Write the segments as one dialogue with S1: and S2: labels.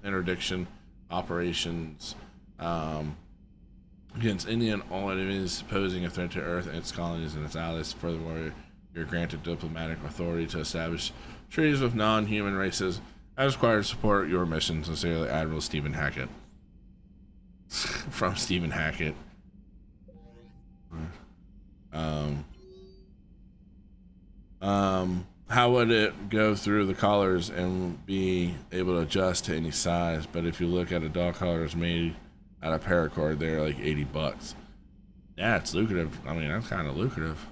S1: interdiction operations against any and all enemies posing a threat to Earth and its colonies and its allies. Furthermore, you're granted diplomatic authority to establish treaties with non-human races as required to support your mission. Sincerely, Admiral Stephen Hackett. From Stephen Hackett. How would it go through the collars and be able to adjust to any size? But if you look at a dog collars made out of paracord, they're like $80. Yeah, it's lucrative. I mean, that's kind of lucrative.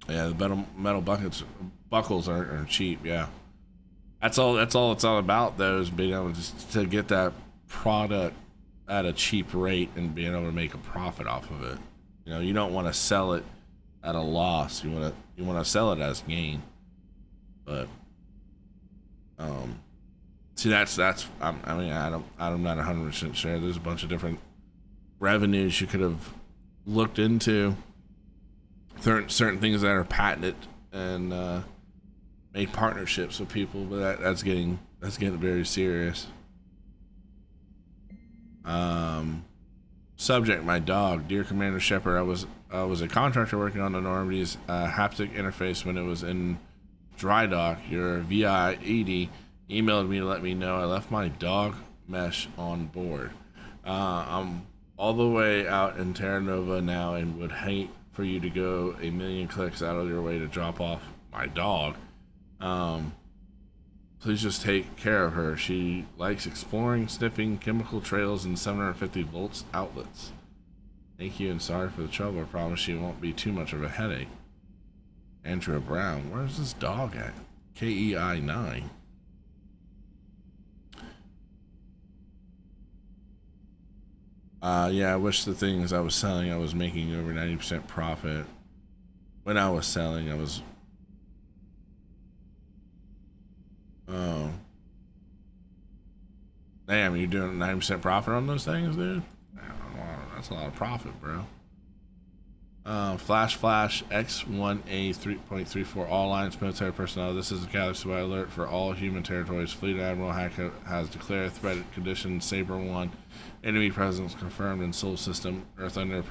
S1: Yeah, the metal buckles aren't cheap. Yeah, that's all it's all about, though, is being able to get that product at a cheap rate and being able to make a profit off of it. You know, you don't want to sell it at a loss. You want to sell it as gain. But see, that's I'm not 100% sure. There's a bunch of different revenues you could have looked into. Certain things that are patented and made partnerships with people, but that's getting very serious. Subject: my dog. Dear Commander Shepard, I was a contractor working on the Normandy's haptic interface when it was in dry dock. Your VI-80 emailed me to let me know I left my dog mesh on board. I'm all the way out in Terra Nova now and would hate for you to go a million clicks out of your way to drop off my dog. Please just take care of her. She likes exploring, sniffing chemical trails and 750 volts outlets. Thank you and sorry for the trouble. I promise she won't be too much of a headache. Andrew Brown. Where's this dog at? KEI 9. Yeah, I wish the things I was selling I was making over 90% profit. When I was selling, I was... Oh. Damn, you're doing 90% profit on those things, dude? That's a lot of profit, bro. Flash X1A 3.34. All Alliance military personnel. This is a galaxy-wide alert for all human territories. Fleet Admiral Hackett has declared threat condition Saber 1. Enemy presence confirmed in Sol system. Earth under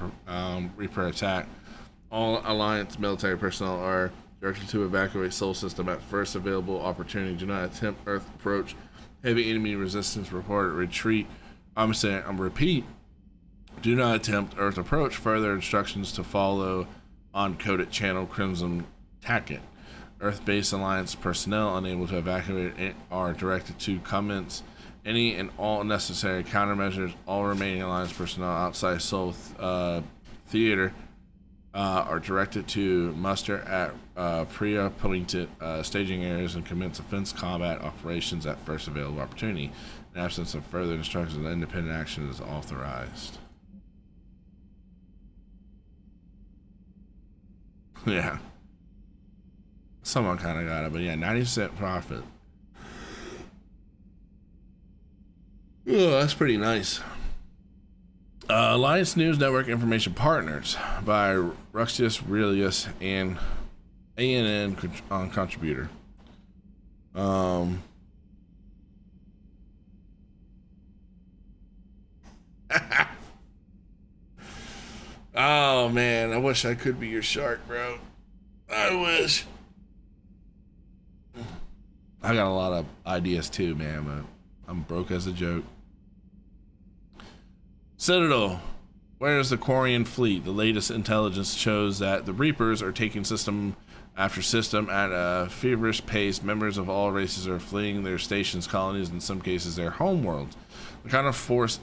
S1: Reaper attack. All Alliance military personnel are directed to evacuate Sol system at first available opportunity. Do not attempt Earth approach. Heavy enemy resistance reported. Retreat. Repeat. Do not attempt Earth approach. Further instructions to follow on coded channel Crimson Tacket. Earth-based Alliance personnel unable to evacuate are directed to commence any and all necessary countermeasures. All remaining Alliance personnel outside Sol theater are directed to muster at pre-appointed staging areas and commence offense combat operations at first available opportunity. In absence of further instructions, independent action is authorized. Yeah. Someone kind of got it, but yeah, 90% profit. Oh, that's pretty nice. Alliance News Network Information Partners by Ruxius Aurelius and ANN contributor. Oh man, I wish I could be your shark, bro. I wish. I got a lot of ideas too, man, but I'm broke as a joke. Citadel. Where is the Quarian fleet? The latest intelligence shows that the Reapers are taking system after system at a feverish pace. Members of all races are fleeing their stations, colonies, in some cases their homeworlds. The kind of forced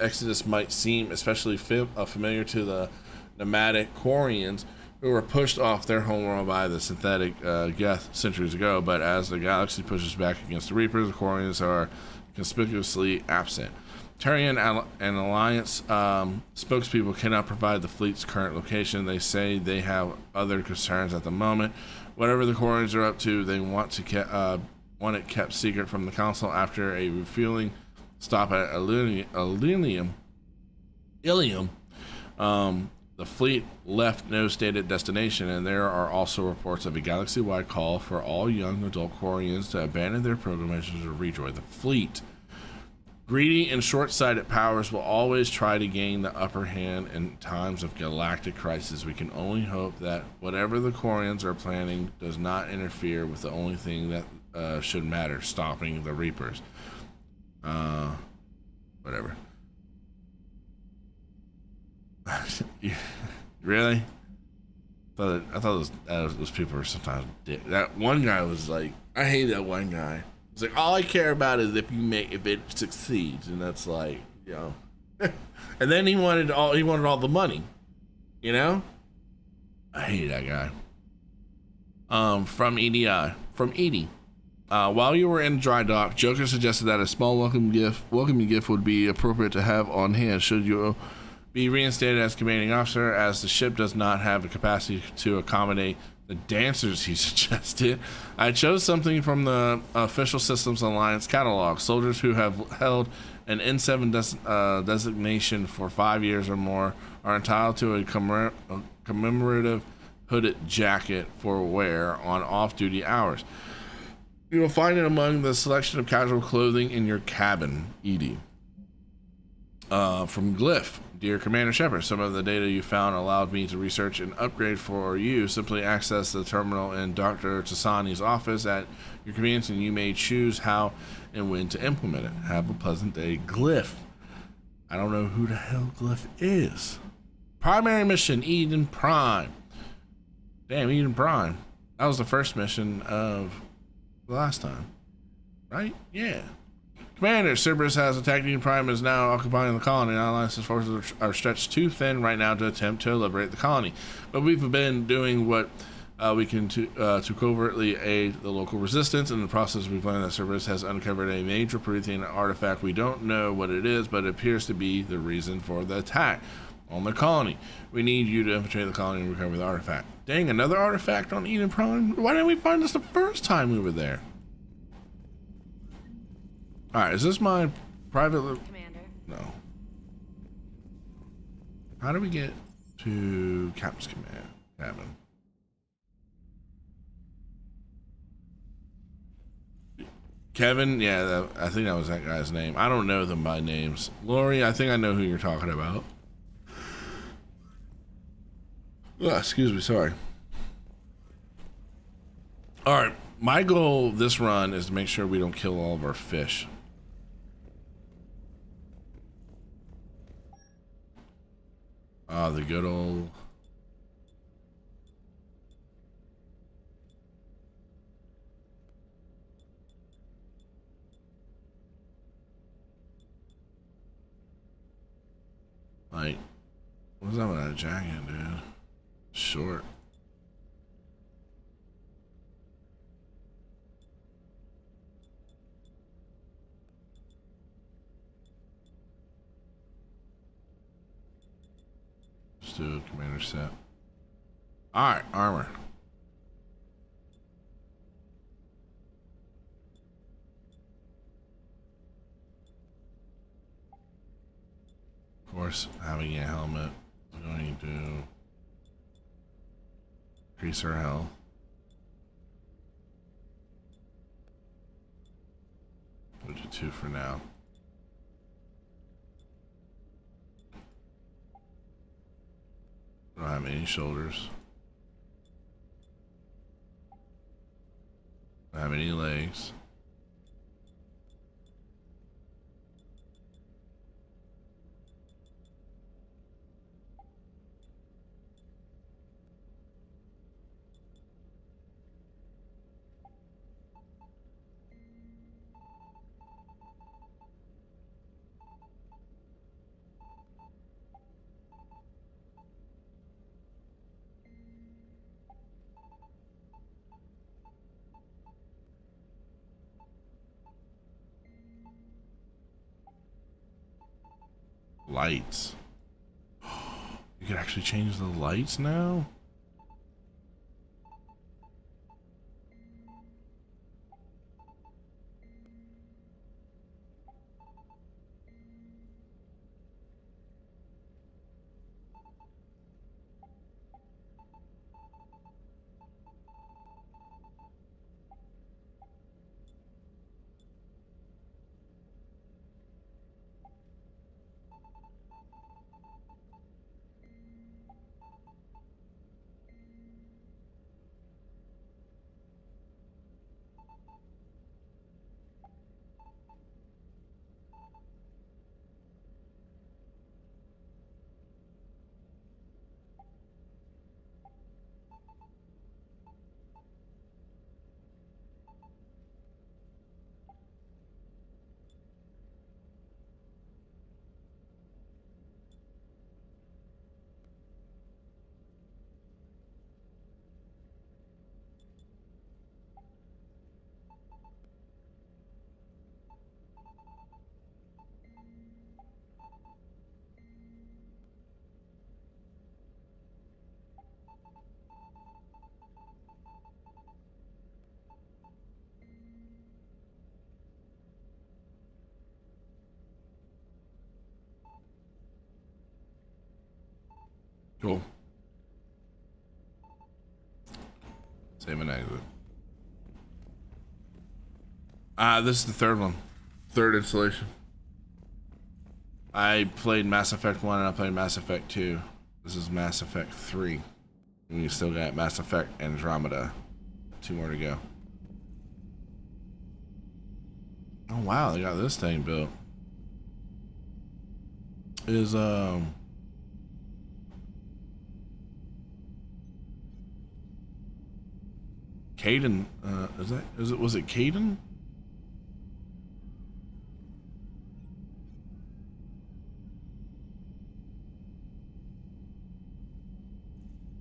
S1: exodus might seem especially familiar to the nomadic Quarians who were pushed off their homeworld by the synthetic Geth centuries ago, but as the galaxy pushes back against the Reapers, the Quarians are conspicuously absent. Turian and Alliance spokespeople cannot provide the fleet's current location. They say they have other concerns at the moment. Whatever the Quarians are up to, they want it kept secret from the Council. After a refueling stop at Ilium, the The fleet left no stated destination, and there are also reports of a galaxy-wide call for all young adult Quarians to abandon their pilgrimages to rejoin the fleet. Greedy and short-sighted powers will always try to gain the upper hand in times of galactic crisis. We can only hope that whatever the Quarians are planning does not interfere with the only thing that should matter, stopping the Reapers. Whatever. Really? I thought those people were sometimes dick. That one guy was like, I hate that one guy. It's like, all I care about is if it succeeds, and that's like, you know. And then he wanted all the money, you know. I hate that guy. From Edie. While you were in dry dock, Joker suggested that a small welcoming gift would be appropriate to have on hand should you be reinstated as commanding officer, as the ship does not have the capacity to accommodate the dancers he suggested. I chose something from the Official Systems Alliance catalog. Soldiers who have held an N7 designation for 5 years or more are entitled to a commemorative hooded jacket for wear on off-duty hours. You will find it among the selection of casual clothing in your cabin, Edie. From Glyph. Dear Commander Shepard, some of the data you found allowed me to research an upgrade for you. Simply access the terminal in Dr. Tassani's office at your convenience, and you may choose how and when to implement it. Have a pleasant day, Glyph. I don't know who the hell Glyph is. Primary mission, Eden Prime. Damn, Eden Prime. That was the first mission of the last time, right? Yeah. Commander, Cerberus has attacked Eden Prime and is now occupying the colony. Our alliance's forces are stretched too thin right now to attempt to liberate the colony. But we've been doing what we can to covertly aid the local resistance. In the process, we've learned that Cerberus has uncovered a major Prothean artifact. We don't know what it is, but it appears to be the reason for the attack on the colony. We need you to infiltrate the colony and recover the artifact. Dang, another artifact on Eden Prime? Why didn't we find this the first time we were there? Alright, is this my private
S2: Commander?
S1: No. How do we get to Captain's Command? Cabin. Kevin? Yeah, I think that was that guy's name. I don't know them by names. Lori, I think I know who you're talking about. Oh, excuse me, sorry. Alright, my goal this run is to make sure we don't kill all of our fish. The good old... Like, what's up with that jacket, dude? Short. Let's do a commander set. Alright, armor. Of course, having a helmet is going to increase our health. We'll do 2 for now. Don't have any shoulders. Don't have any legs. Lights. You can actually change the lights now? Cool. Save and exit. This is the third one. Third installation. I played Mass Effect 1 and I played Mass Effect 2. This is Mass Effect 3. And you still got Mass Effect Andromeda. 2 more to go. Oh wow, they got this thing built. Is Caden, was it Caden?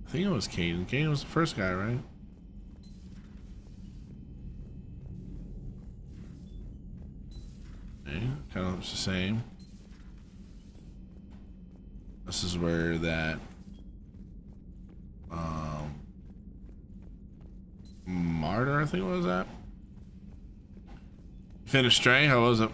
S1: I think it was Caden. Caden was the first guy, right? Okay, kind of looks the same. This is where that Martyr, I think, was that. Finished Stray, how was it?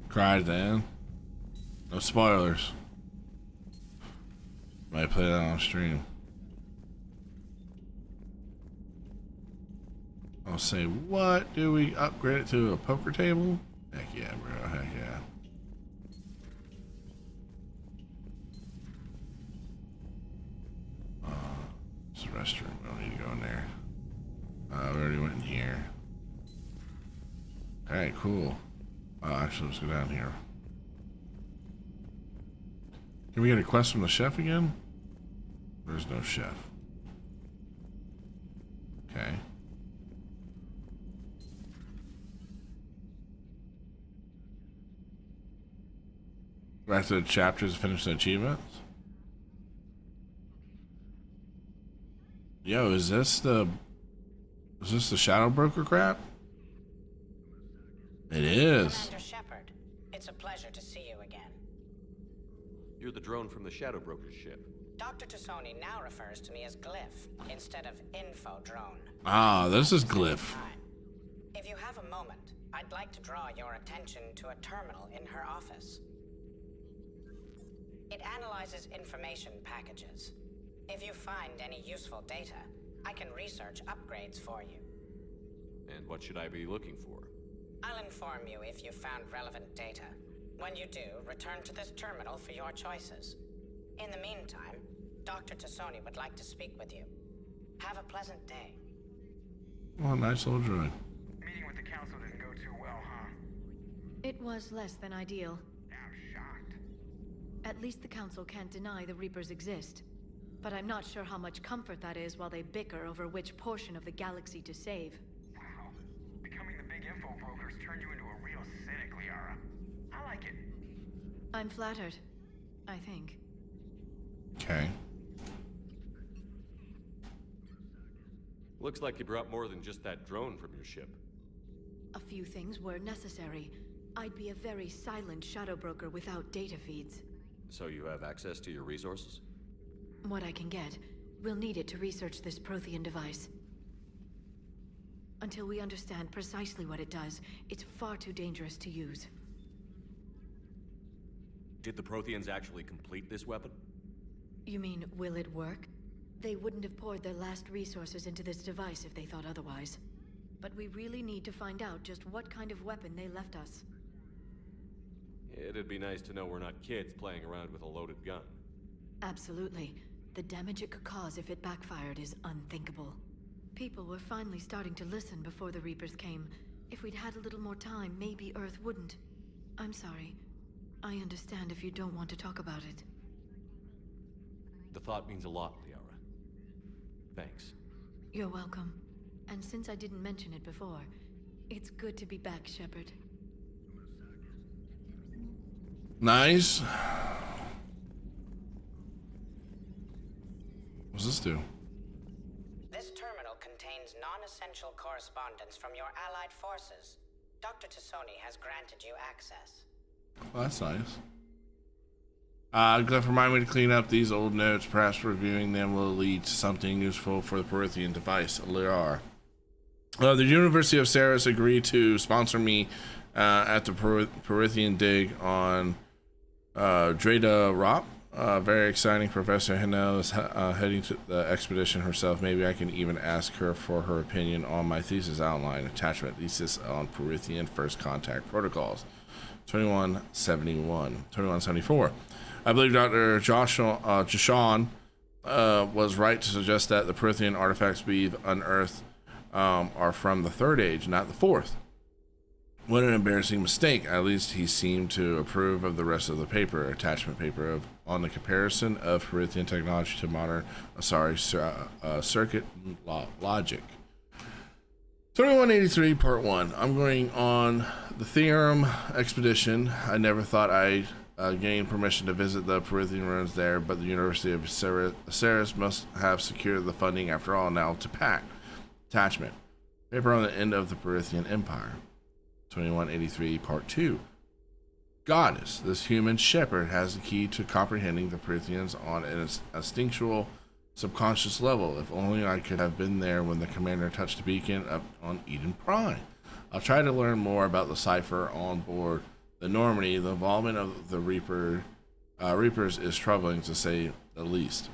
S1: Cried then. No spoilers. Might play that on stream. I'll say, what? Do we upgrade it to a poker table? Heck yeah, bro. Heck yeah. It's a restroom. We don't need to go in there. We already went in here. Alright, cool. Actually, let's go down here. Can we get a quest from the chef again? There's no chef. Okay. Back to the chapters to finish the achievements. Yo, is this the Shadow Broker crap? It is.
S2: Commander Shepard, it's a pleasure to see you again.
S3: You're the drone from the Shadow Broker's ship.
S2: Dr. Tassoni now refers to me as Glyph instead of Info Drone.
S1: Ah, this is Glyph.
S2: If you have a moment, I'd like to draw your attention to a terminal in her office. It analyzes information packages. If you find any useful data, I can research upgrades for you.
S3: And what should I be looking for?
S2: I'll inform you if you found relevant data. When you do, return to this terminal for your choices. In the meantime, Dr. Tassoni would like to speak with you. Have a pleasant day.
S1: Well, nice little droid.
S4: Meeting with the council didn't go too well, huh?
S5: It was less than ideal.
S4: I'm shocked.
S5: At least the council can't deny the Reapers exist. But I'm not sure how much comfort that is while they bicker over which portion of the galaxy to save.
S4: Wow. Becoming the big info brokers turned you into a real cynic, Liara. I like it.
S5: I'm flattered, I think.
S1: Okay.
S3: Looks like you brought more than just that drone from your ship.
S5: A few things were necessary. I'd be a very silent shadow broker without data feeds.
S3: So you have access to your resources?
S5: What I can get. We'll need it to research this Prothean device. Until we understand precisely what it does, it's far too dangerous to use.
S3: Did the Protheans actually complete this weapon?
S5: You mean, will it work? They wouldn't have poured their last resources into this device if they thought otherwise. But we really need to find out just what kind of weapon they left us.
S3: It'd be nice to know we're not kids playing around with a loaded gun.
S5: Absolutely. The damage it could cause if it backfired is unthinkable. People were finally starting to listen before the Reapers came. If we'd had a little more time, maybe Earth wouldn't. I'm sorry. I understand if you don't want to talk about it.
S3: The thought means a lot, Liara. Thanks.
S5: You're welcome. And since I didn't mention it before, it's good to be back, Shepard.
S1: Nice. What's this do?
S2: This terminal contains non-essential correspondence from your allied forces. Dr. Tassoni has granted you access.
S1: Well, that's nice. Remind me to clean up these old notes. Perhaps reviewing them will lead to something useful for the Perithian device. Liar. The University of Ceres agreed to sponsor me at the Perithian dig on Dreda Rop. Very exciting. Professor Hino is heading to the expedition herself. Maybe I can even ask her for her opinion on my thesis outline. Attachment thesis on Perithian first contact protocols. 2174. I believe Dr. Joshan was right to suggest that the Perithian artifacts we've unearthed are from the Third Age, not the Fourth. What an embarrassing mistake. At least he seemed to approve of the rest of the paper, attachment paper on the comparison of Perithian technology to modern circuit logic. 2183 Part 1. I'm going on the Theorem expedition. I never thought I'd gain permission to visit the Perithian ruins there, but the University of Ceres must have secured the funding after all. Now to pack. Attachment. Paper on the end of the Perithian Empire. 2183 Part 2. Goddess, this human shepherd has the key to comprehending the Perithians on an instinctual subconscious level. If only I could have been there when the commander touched the beacon up on Eden Prime. I'll try to learn more about the cipher on board the Normandy. The involvement of the Reapers is troubling to say the least.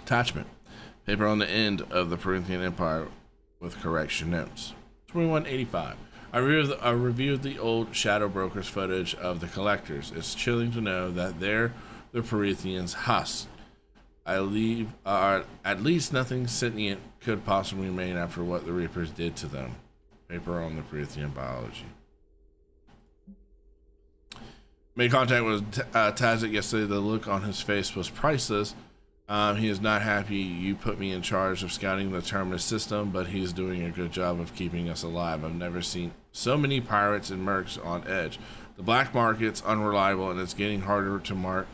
S1: Attachment. Paper on the end of the Perithian Empire with correction notes. 2185. I reviewed the old Shadow Brokers footage of the collectors. It's chilling to know that they're the Perithians' husks. At least nothing sentient could possibly remain after what the Reapers did to them. Paper on the Perithian biology. Made contact with Tazit yesterday. The look on his face was priceless. He is not happy you put me in charge of scouting the Terminus system, but he's doing a good job of keeping us alive. I've never seen so many pirates and mercs on edge. The black market's unreliable, and it's getting harder to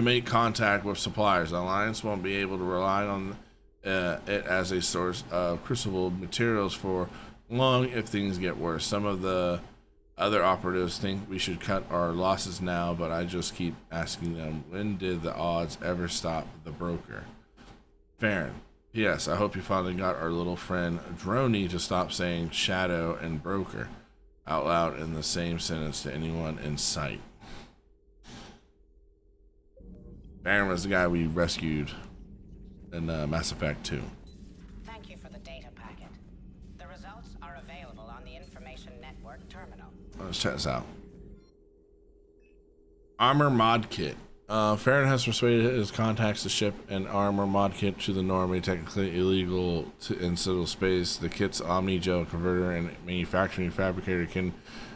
S1: make contact with suppliers. The Alliance won't be able to rely on it as a source of crucible materials for long if things get worse. Some of the other operatives think we should cut our losses now, but I just keep asking them, when did the odds ever stop the broker? Farron. Yes, I hope you finally got our little friend Droney to stop saying shadow and broker out loud in the same sentence to anyone in sight. Farron was the guy we rescued in Mass Effect 2.
S2: Thank you for the data packet. The results are available on the Information Network terminal.
S1: Let's check this out. Armor mod kit. Farron has persuaded his contacts to ship an armor mod kit to the Normandy, technically illegal in civil space. The kit's Omni-Gel converter and manufacturing fabricator can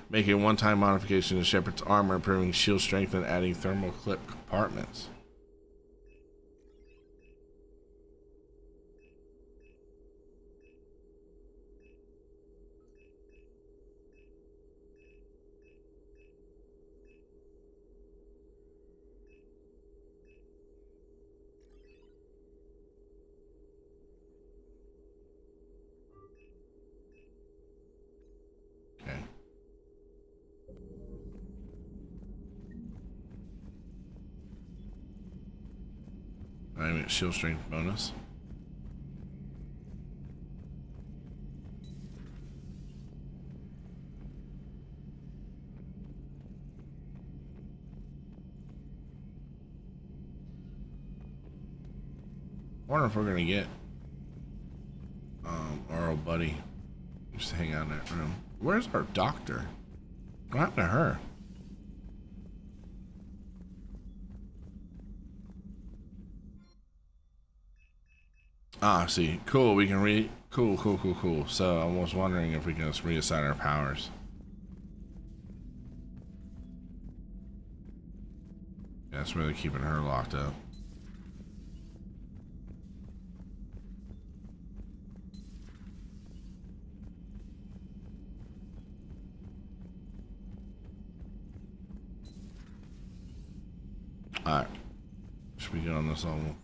S1: make a one-time modification to Shepard's armor, improving shield strength and adding thermal clip compartments. Shield strength bonus. I wonder if we're gonna get our old buddy just to hang out in that room. Where's our doctor? What happened to her? Ah, see. Cool, we can cool. So I was wondering if we can just reassign our powers. Yeah, that's really keeping her locked up. Alright. Should we get on this level?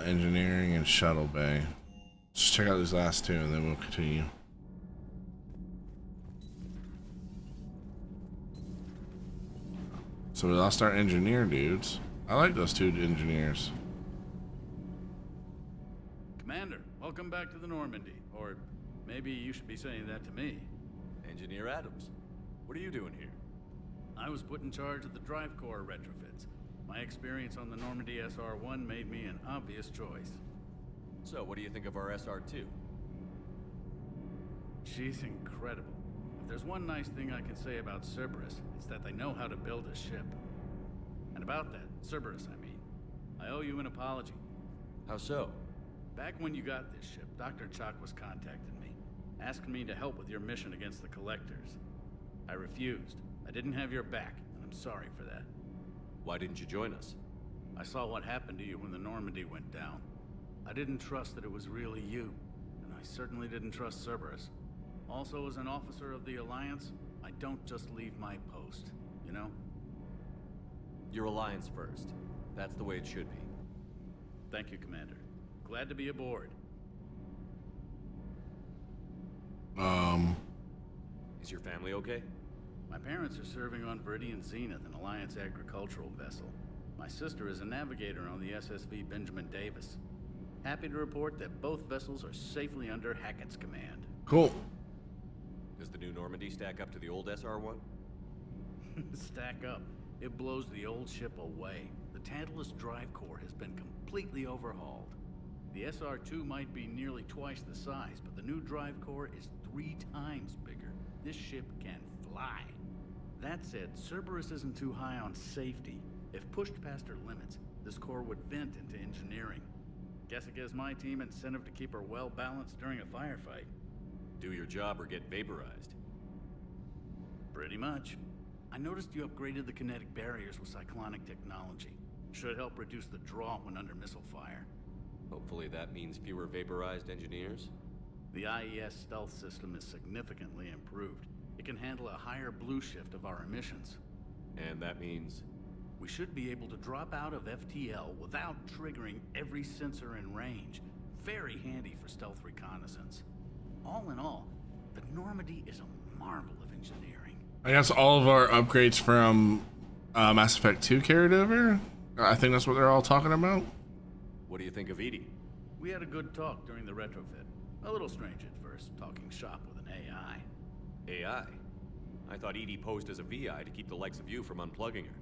S1: Engineering and shuttle bay. Let's check out these last two and then we'll continue. So we lost our engineer dudes. I like those two engineers.
S6: Commander, welcome back to the Normandy. Or maybe you should be saying that to me.
S3: Engineer Adams, what are you doing here?
S6: I was put in charge of the drive core retrofits. My experience on the Normandy SR-1 made me an obvious choice.
S3: So, what do you think of our SR-2?
S6: She's incredible. If there's one nice thing I can say about Cerberus, it's that they know how to build a ship. And about that, Cerberus, I mean, I owe you an apology.
S3: How so?
S6: Back when you got this ship, Dr. Chalk was contacting me, asking me to help with your mission against the Collectors. I refused. I didn't have your back, and I'm sorry for that.
S3: Why didn't you join us?
S6: I saw what happened to you when the Normandy went down. I didn't trust that it was really you, and I certainly didn't trust Cerberus. Also, as an officer of the Alliance, I don't just leave my post, you know?
S3: Your Alliance first. That's the way it should be.
S6: Thank you, Commander. Glad to be aboard.
S3: Is your family okay?
S6: My parents are serving on Viridian Zenith, an Alliance agricultural vessel. My sister is a navigator on the SSV Benjamin Davis. Happy to report that both vessels are safely under Hackett's command.
S1: Cool.
S3: Does the new Normandy stack up to the old SR-1?
S6: Stack up. It blows the old ship away. The Tantalus drive core has been completely overhauled. The SR-2 might be nearly twice the size, but the new drive core is 3 times bigger. This ship can fly. That said, Cerberus isn't too high on safety. If pushed past her limits, this core would vent into engineering. Guess it gives my team incentive to keep her well balanced during a firefight.
S3: Do your job or get vaporized.
S6: Pretty much. I noticed you upgraded the kinetic barriers with cyclonic technology. Should help reduce the draw when under missile fire.
S3: Hopefully that means fewer vaporized engineers.
S6: The IES stealth system is significantly improved. It can handle a higher blue shift of our emissions.
S3: And that means...
S6: We should be able to drop out of FTL without triggering every sensor in range. Very handy for stealth reconnaissance. All in all, the Normandy is a marvel of engineering.
S1: I guess all of our upgrades from Mass Effect 2 carried over. I think that's what they're all talking about.
S3: What do you think of Edie?
S6: We had a good talk during the retrofit. A little strange at first, talking shop with an AI.
S3: AI? I thought Edie posed as a VI to keep the likes of you from unplugging her.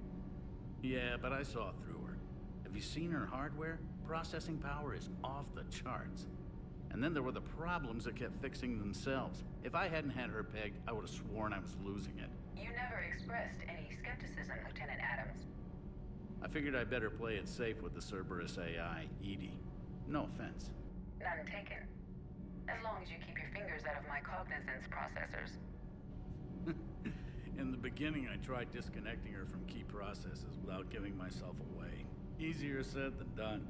S6: Yeah, but I saw through her. Have you seen her hardware? Processing power is off the charts. And then there were the problems that kept fixing themselves. If I hadn't had her pegged, I would have sworn I was losing it.
S7: You never expressed any skepticism, Lieutenant Adams.
S6: I figured I'd better play it safe with the Cerberus AI, Edie. No offense.
S7: None taken. As long as you keep your fingers out of my cognizance processors.
S6: In the beginning, I tried disconnecting her from key processes without giving myself away. Easier said than done.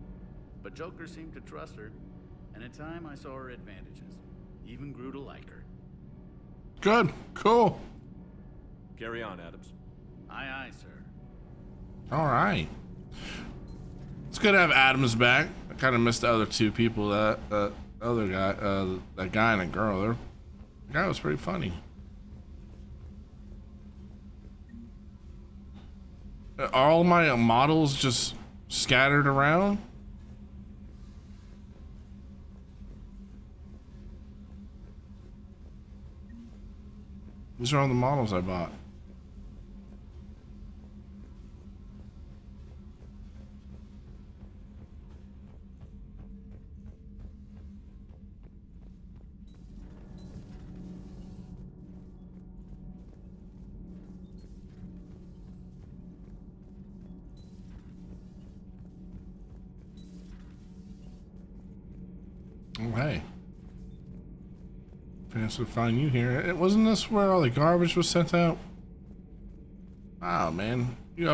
S6: But Joker seemed to trust her, and in time I saw her advantages. Even grew to like her.
S1: Good. Cool.
S3: Carry on, Adams.
S6: Aye, aye, sir.
S1: All right. It's good to have Adams back. I kind of missed the other two people. That other guy, that guy and a girl. The guy was pretty funny. Are all my models just scattered around? These are all the models I bought. Oh, hey. Fancy to find you here. It wasn't this where all the garbage was sent out? Wow, man. You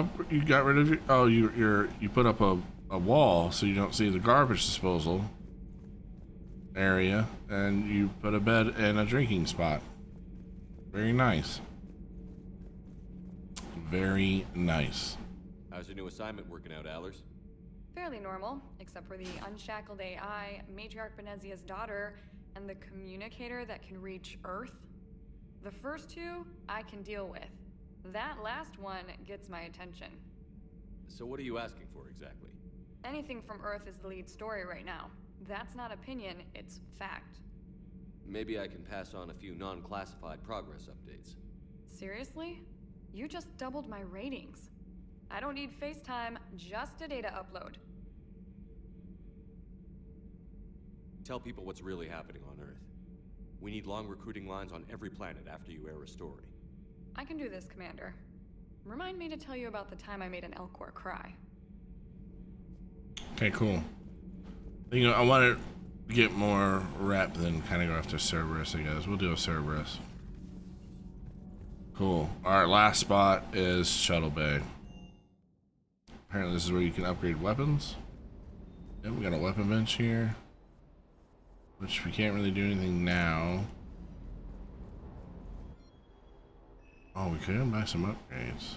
S1: got rid of your... Oh, you put up a wall so you don't see the garbage disposal area, and you put a bed and a drinking spot. Very nice. Very nice.
S3: How's your new assignment working out, Allers?
S8: Fairly normal, except for the unshackled AI, Matriarch Benezia's daughter, and the communicator that can reach Earth. The first two, I can deal with. That last one gets my attention.
S3: So what are you asking for exactly?
S8: Anything from Earth is the lead story right now. That's not opinion, it's fact.
S3: Maybe I can pass on a few non-classified progress updates.
S8: Seriously? You just doubled my ratings. I don't need FaceTime, just a data upload.
S3: Tell people what's really happening on Earth. We need long recruiting lines on every planet after you air a story.
S8: I can do this, Commander. Remind me to tell you about the time I made an Elcor cry.
S1: Okay, cool. You know, I want to get more rep than kind of go after Cerberus, I guess. We'll do a Cerberus. Cool. Alright, last spot is Shuttle Bay. Apparently this is where you can upgrade weapons. Yep, we got a weapon bench here. Which we can't really do anything now. Oh, we could buy some upgrades.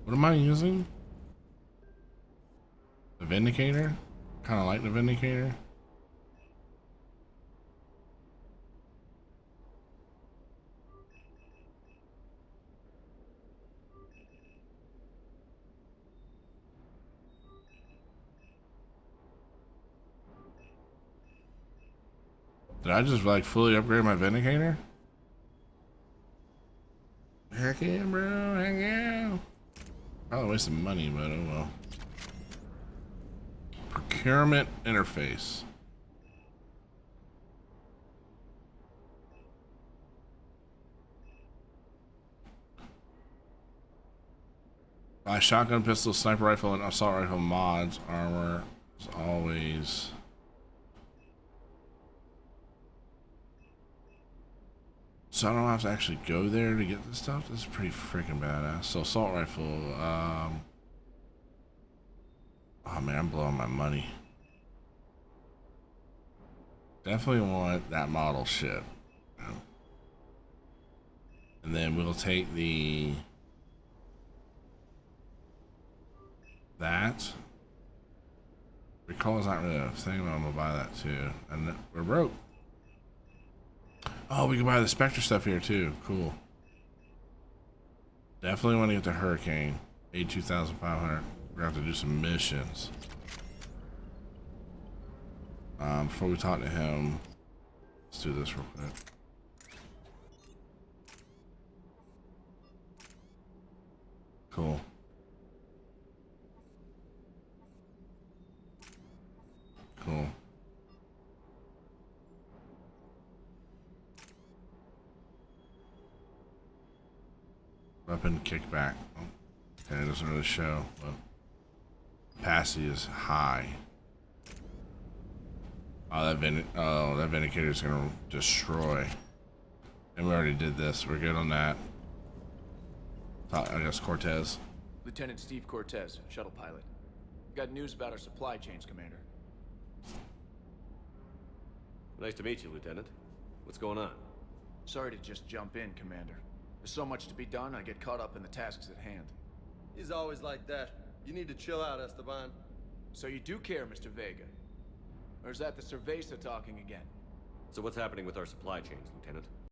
S1: What am I using? The Vindicator? Kind of like the Vindicator. Did I just like fully upgrade my Vindicator? Heck yeah, bro. Heck yeah. Probably waste some money, but oh well. Procurement interface. Buy shotgun, pistol, sniper rifle, and assault rifle mods. Armor is always. So I don't have to actually go there to get this stuff. This is pretty freaking badass. So assault rifle. Oh man, I'm blowing my money. Definitely want that model ship. And then we'll take that. Recall is not really a thing, but I'm gonna buy that too. And then we're broke. Oh, we can buy the Spectre stuff here too. Cool. Definitely want to get the Hurricane. 82,500. We're gonna have to do some missions. Before we talk to him, let's do this real quick. Cool. Cool. Weapon kickback. Okay, it doesn't really show, but capacity is high. Oh, that Vindicator is gonna destroy. And we already did this. We're good on that. I guess Cortez.
S9: Lieutenant Steve Cortez, shuttle pilot. Got news about our supply chains, Commander.
S3: Nice to meet you, Lieutenant. What's going on?
S9: Sorry to just jump in, Commander. There's so much to be done, I get caught up in the tasks at hand.
S10: He's always like that. You need to chill out, Esteban.
S9: So you do care, Mr. Vega? Or is that the Cerveza talking again?
S3: So what's happening with our supply chains, Lieutenant?